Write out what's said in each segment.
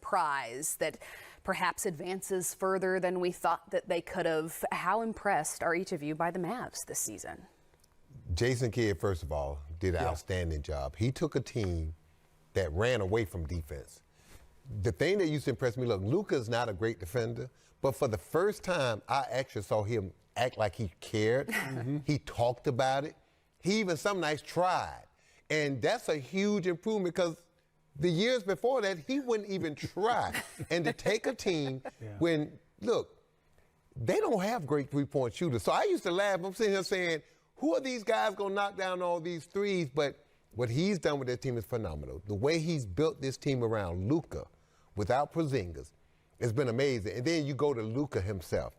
surprise that perhaps advances further than we thought that they could have. How impressed are each of you by the Mavs this season? Jason Kidd, first of all, did an outstanding job. He took a team that ran away from defense. The thing that used to impress me, look, Luka's not a great defender, but for the first time, I actually saw him act like he cared. He talked about it. He even some nights tried. And that's a huge improvement because the years before that, he wouldn't even try. And to take a team when, look, they don't have great three-point shooters. So I used to laugh. I'm sitting here saying, who are these guys going to knock down all these threes? But what he's done with that team is phenomenal. The way he's built this team around Luka without Porzingis has been amazing. And then you go to Luka himself.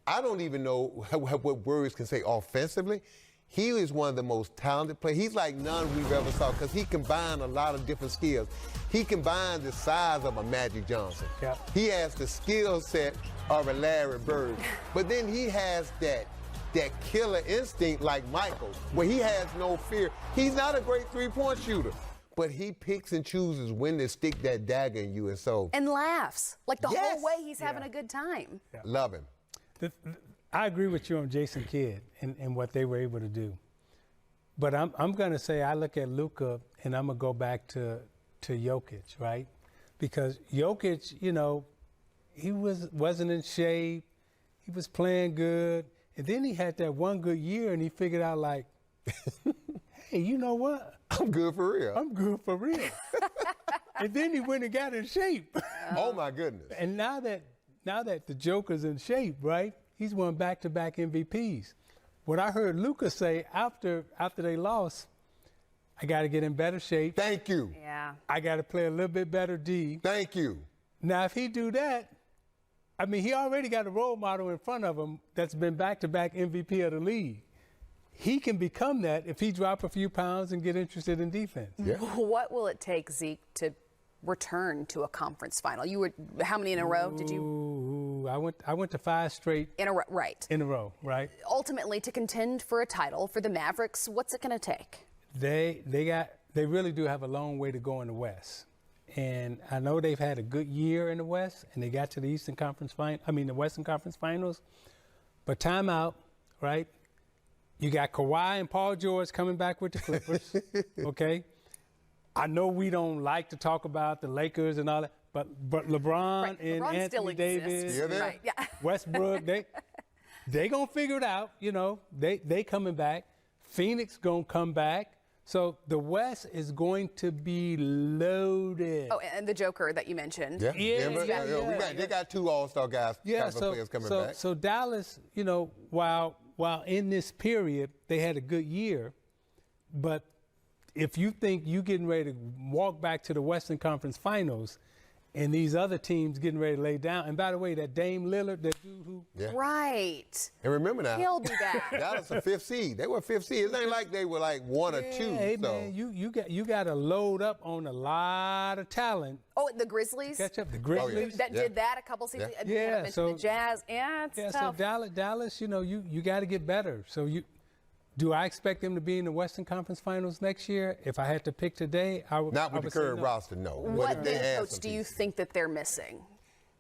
I don't even know what words can say offensively. He is one of the most talented players. He's like none we've ever saw because he combined a lot of different skills. He combined the size of a Magic Johnson. He has the skill set of a Larry Bird. But then he has that killer instinct like Michael, where he has no fear. He's not a great three-point shooter, but he picks and chooses when to stick that dagger in you. And laughs. Like the whole way he's having a good time. Love him. I agree with you on Jason Kidd and what they were able to do. But I'm going to say I look at Luka, and I'm going to go back to Jokic, right? Because Jokic, you know, he wasn't in shape. He was playing good. And then he had that one good year, and he figured out, like, hey, you know what? I'm good for real. I'm good for real. And then he went and got in shape. Oh, my goodness. And now that the Joker's in shape, right, he's won back-to-back MVPs. What I heard Luka say after they lost, I got to get in better shape. Thank you. I got to play a little bit better D. Thank you. Now, if he do that, I mean, he already got a role model in front of him that's been back-to-back MVP of the league. He can become that if he drop a few pounds and get interested in defense. What will it take, Zeke, to return to a conference final? You were how many in a row did you? I went to 5 straight in a row, right? In a row, right? Ultimately, to contend for a title for the Mavericks, what's it going to take? They really do have a long way to go in the West, and I know they've had a good year in the West, and they got to the Western Conference Finals. But timeout, right? You got Kawhi and Paul George coming back with the Clippers, okay? I know we don't like to talk about the Lakers and all that, but LeBron and Anthony Davis, Westbrook, they gonna figure it out. You know, they coming back. Phoenix gonna come back. So the West is going to be loaded. Oh, and the Joker that you mentioned. They got 2 All-Star guys, players coming back. So Dallas, you know, while in this period they had a good year, but if you think you're getting ready to walk back to the Western Conference Finals and these other teams getting ready to lay down, and by the way, that Dame Lillard, that dude who... Right. And remember now, he'll be back. Dallas a 5th seed. They were 5th seed. It ain't like they were like 1 or 2. Hey, man, you got to load up on a lot of talent. Oh, the Grizzlies? Catch up, the Grizzlies. That did that a couple seasons. So the Jazz. It's tough. So Dallas, you know, you got to get better. So do I expect them to be in the Western Conference Finals next year? If I had to pick today, I would. Not with the current roster, no. What coach do you think that they're missing?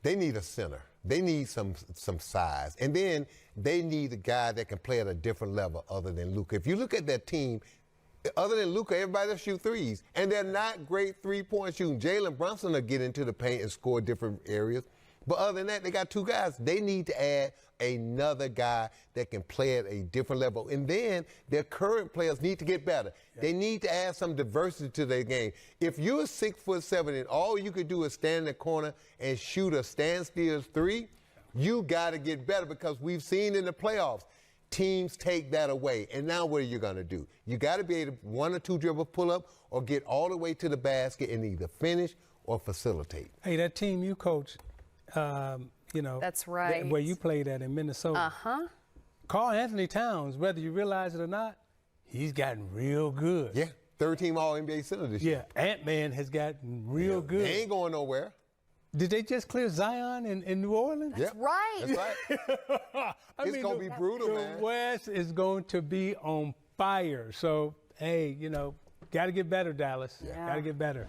They need a center. They need some size. And then they need a guy that can play at a different level other than Luka. If you look at that team, other than Luka, everybody else shoot threes. And they're not great three-point shooting. Jalen Brunson will get into the paint and score different areas. But other than that, they got 2 guys. They need to add another guy that can play at a different level. And then their current players need to get better. They need to add some diversity to their game. If you're 6'7" and all you could do is stand in the corner and shoot a standstill 3, you got to get better because we've seen in the playoffs, teams take that away. And now what are you going to do? You got to be able to 1 or 2 dribble pull up or get all the way to the basket and either finish or facilitate. Hey, that team you coach, you know, that's right. Where you played at in Minnesota. Karl Anthony Towns, whether you realize it or not, he's gotten real good. Yeah, 3rd-team All-NBA center this year. Yeah, Ant-Man has gotten real good. They ain't going nowhere. Did they just clear Zion in New Orleans? That's right. That's right. It's going to be brutal, man. The West is going to be on fire. So, hey, you know, got to get better, Dallas. Got to get better.